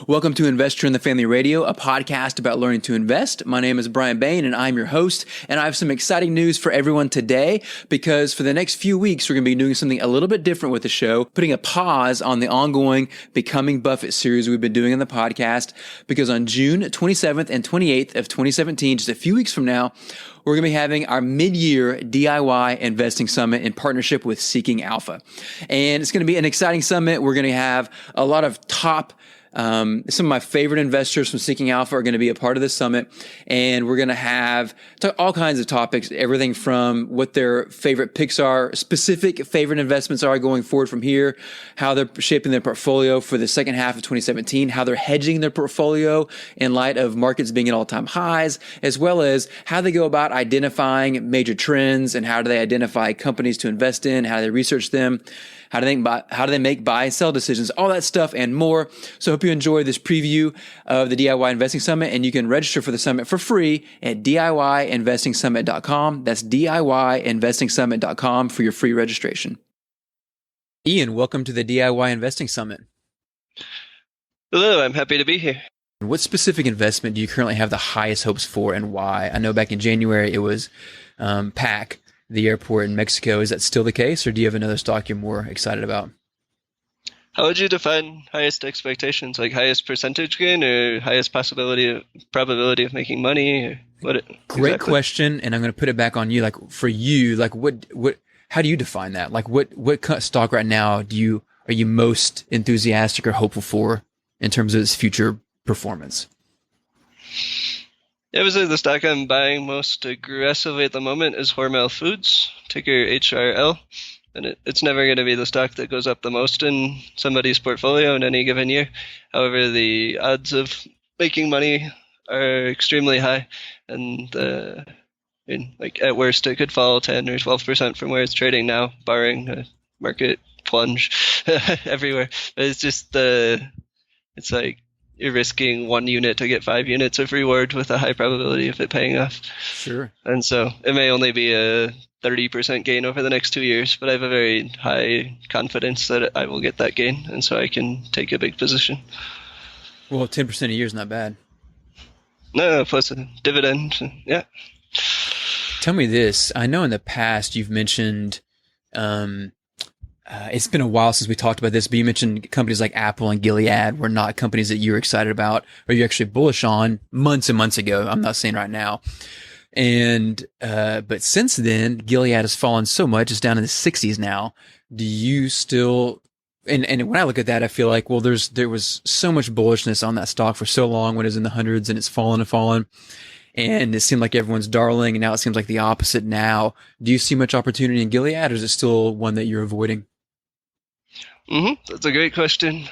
Welcome to Investor in the Family Radio, a podcast about learning to invest. My name is Brian Bain, and I'm your host. And I have some exciting news for everyone today, because for the next few weeks, we're going to be doing something a little bit different with the show, putting a pause on the ongoing Becoming Buffett series we've been doing in the podcast, because on June 27th and 28th of 2017, just a few weeks from now, we're going to be having our mid-year DIY investing summit in partnership with Seeking Alpha. And it's going to be an exciting summit. We're going to have a lot of some of my favorite investors from Seeking Alpha are going to be a part of this summit, and we're going to have all kinds of topics, everything from what their favorite picks are, specific favorite investments are going forward from here, how they're shaping their portfolio for the second half of 2017, how they're hedging their portfolio in light of markets being at all-time highs, as well as how they go about identifying major trends and how do they identify companies to invest in, how do they research them, how do they make buy and sell decisions, all that stuff and more. So I hope you enjoy this preview of the DIY Investing Summit, and you can register for the summit for free at DIYinvestingsummit.com. That's DIYinvestingsummit.com for your free registration. Ian, welcome to the DIY Investing Summit. Hello, I'm happy to be here. What specific investment do you currently have the highest hopes for, and why? I know back in January it was PAC, the airport in Mexico. Is that still the case, or do you have another stock you're more excited about? How would you define highest expectations? Like highest percentage gain or highest probability of making money? Or Great exactly? question, and I'm going to put it back on you. Like for you, like how do you define that? Like what stock right now are you most enthusiastic or hopeful for in terms of its future performance? Yeah, I would say the stock I'm buying most aggressively at the moment is Hormel Foods, ticker HRL. And it's never going to be the stock that goes up the most in somebody's portfolio in any given year. However, the odds of making money are extremely high. And like at worst, it could fall 10 or 12% from where it's trading now, barring a market plunge everywhere. But it's just it's like you're risking 1 unit to get 5 units of reward with a high probability of it paying off. Sure. And so it may only be a 30% gain over the next 2 years, but I have a very high confidence that I will get that gain, and so I can take a big position. Well, 10% a year is not bad. No, plus a dividend. Yeah. Tell me this. I know in the past you've mentioned, it's been a while since we talked about this, but you mentioned companies like Apple and Gilead were not companies that you were excited about, or you're actually bullish on months and months ago. I'm not saying right now. And, but since then, Gilead has fallen so much, it's down in the 60s now. Do you still, and when I look at that, I feel like, well, there was so much bullishness on that stock for so long when it was in the hundreds, and it's fallen and fallen. And it seemed like everyone's darling, and now it seems like the opposite now. Do you see much opportunity in Gilead, or is it still one that you're avoiding? That's a great question.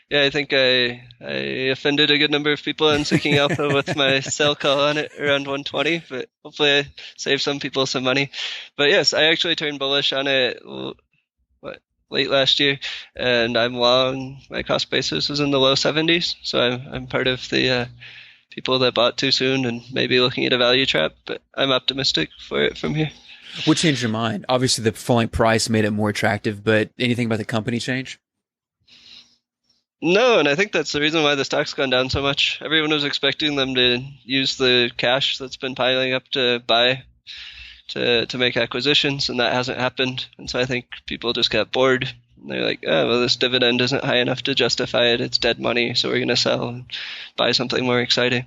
Yeah, I think I offended a good number of people on Seeking Alpha with my sell call on it around 120, but hopefully I saved some people some money. But yes, I actually turned bullish on it late last year, and I'm long. My cost basis is in the low 70s, so I'm part of the people that bought too soon and maybe looking at a value trap, but I'm optimistic for it from here. What changed your mind? Obviously, the falling price made it more attractive, but anything about the company change? No, and I think that's the reason why the stock's gone down so much. Everyone was expecting them to use the cash that's been piling up to buy, to make acquisitions, and that hasn't happened. And so I think people just got bored. And they're like, oh, well, this dividend isn't high enough to justify it. It's dead money, so we're going to sell and buy something more exciting.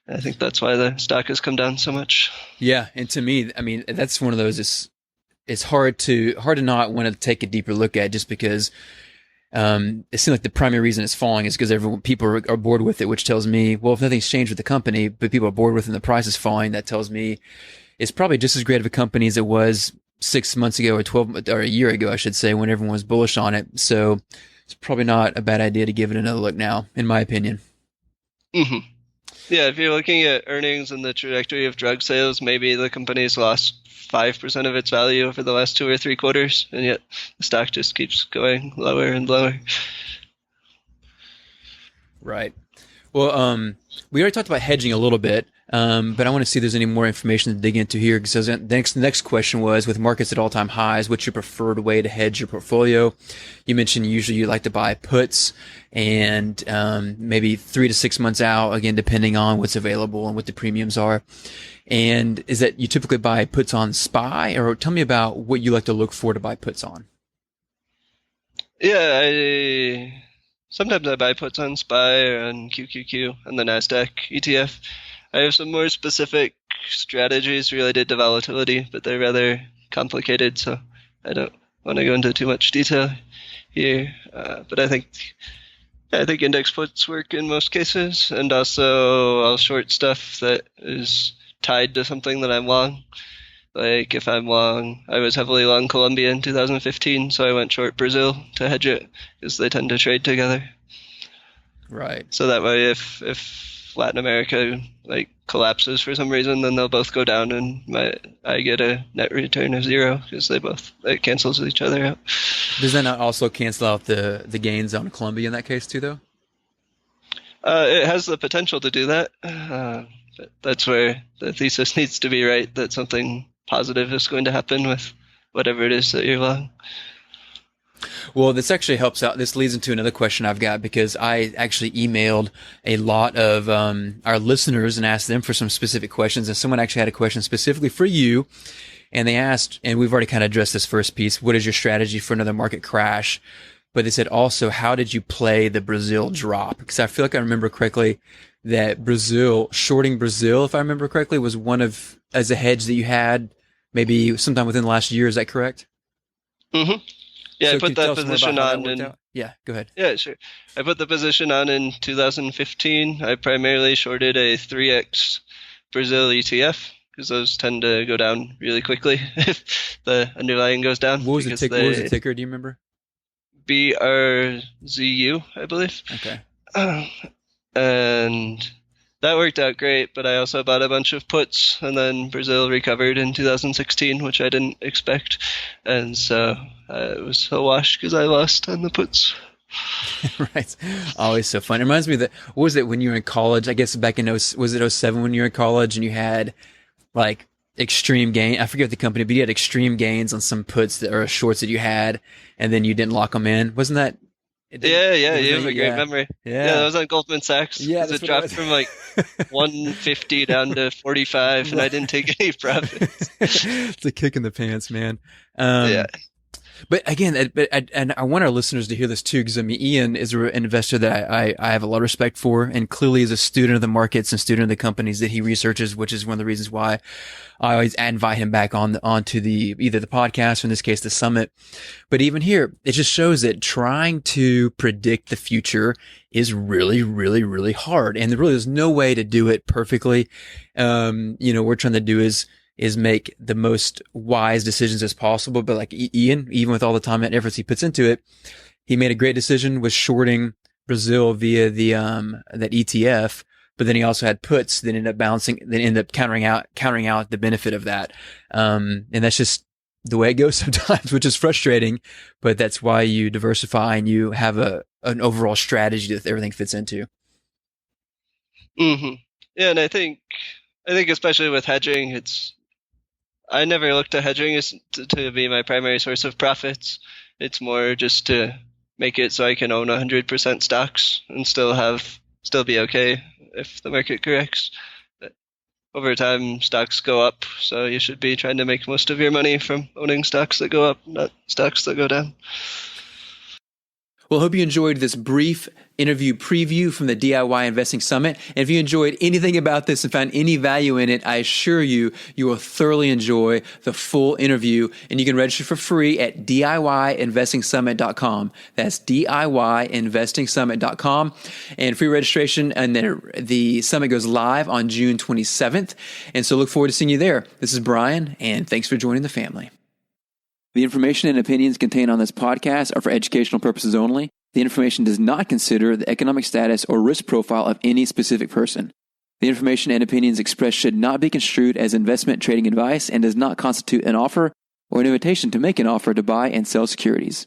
I think that's why the stock has come down so much. Yeah, and to me, I mean, that's one of those. It's hard to not want to take a deeper look at, just because it seems like the primary reason it's falling is because people are bored with it, which tells me, well, if nothing's changed with the company, but people are bored with it and the price is falling, that tells me it's probably just as great of a company as it was 6 months ago or a year ago, I should say, when everyone was bullish on it. So it's probably not a bad idea to give it another look now, in my opinion. Mm-hmm. Yeah, if you're looking at earnings and the trajectory of drug sales, maybe the company's lost 5% of its value over the last 2 or 3 quarters, and yet the stock just keeps going lower and lower. Right. Well, we already talked about hedging a little bit, but I want to see if there's any more information to dig into here. Because the next question was, with markets at all-time highs, what's your preferred way to hedge your portfolio? You mentioned usually you like to buy puts and maybe 3 to 6 months out, again, depending on what's available and what the premiums are. And is that you typically buy puts on SPY, or tell me about what you like to look for to buy puts on? Yeah, sometimes I buy puts on SPY or on QQQ and the NASDAQ ETF. I have some more specific strategies related to volatility, but they're rather complicated, so I don't want to go into too much detail here. But I think index puts work in most cases, and also I'll short stuff that is tied to something that I'm long. Like if I'm long, I was heavily long Colombia in 2015, so I went short Brazil to hedge it because they tend to trade together. Right. So that way, if Latin America like collapses for some reason, then they'll both go down, and I get a net return of 0 because it cancels each other out. Does that not also cancel out the gains on Colombia in that case too, though? It has the potential to do that. But that's where the thesis needs to be right, that something positive is going to happen with whatever it is that you're long. Well, this actually helps out. This leads into another question I've got, because I actually emailed a lot of our listeners and asked them for some specific questions. And someone actually had a question specifically for you. And they asked, and we've already kind of addressed this first piece, what is your strategy for another market crash? But they said also, how did you play the Brazil drop? Because I feel like I remember correctly that shorting Brazil, if I remember correctly, was as a hedge that you had maybe sometime within the last year. Is that correct? Mm-hmm. Yeah, So I put that position on yeah, go ahead. Yeah, sure. I put the position on in 2015. I primarily shorted a 3x Brazil ETF because those tend to go down really quickly if the underlying goes down. What was the ticker? Do you remember? BRZU, I believe. Okay. And that worked out great, but I also bought a bunch of puts, and then Brazil recovered in 2016, which I didn't expect. And so it was a wash because I lost on the puts. Right. Always so fun. It reminds me what was it when you were in college? I guess back in, was it 07 when you were in college and you had like extreme gain? I forget the company, but you had extreme gains on some puts or shorts that you had, and then you didn't lock them in. Wasn't that? Yeah, you have a great memory. Yeah, that was on Goldman Sachs. Yeah, it dropped from like 150 down to 45, and I didn't take any profits. It's a kick in the pants, man. Yeah. But again, and I want our listeners to hear this too, because I mean, Ian is an investor that I have a lot of respect for, and clearly is a student of the markets and student of the companies that he researches, which is one of the reasons why I always invite him back onto either the podcast or in this case the summit. But even here, it just shows that trying to predict the future is really, really, really hard, and there really is no way to do it perfectly. We're trying to do is make the most wise decisions as possible. But like Ian, even with all the time and efforts he puts into it, he made a great decision with shorting Brazil via that ETF. But then he also had puts that ended up countering out the benefit of that. And that's just the way it goes sometimes, which is frustrating. But that's why you diversify and you have an overall strategy that everything fits into. Mm-hmm. Yeah, and I think especially with hedging, I never looked at hedging as to be my primary source of profits. It's more just to make it so I can own 100% stocks and still be okay if the market corrects. But over time, stocks go up, so you should be trying to make most of your money from owning stocks that go up, not stocks that go down. Well, I hope you enjoyed this brief interview preview from the DIY Investing Summit. And if you enjoyed anything about this and found any value in it, I assure you will thoroughly enjoy the full interview. And you can register for free at DIYinvestingsummit.com. That's DIYinvestingsummit.com. And free registration, and then the summit goes live on June 27th. And so look forward to seeing you there. This is Brian, and thanks for joining the family. The information and opinions contained on this podcast are for educational purposes only. The information does not consider the economic status or risk profile of any specific person. The information and opinions expressed should not be construed as investment trading advice and does not constitute an offer or an invitation to make an offer to buy and sell securities.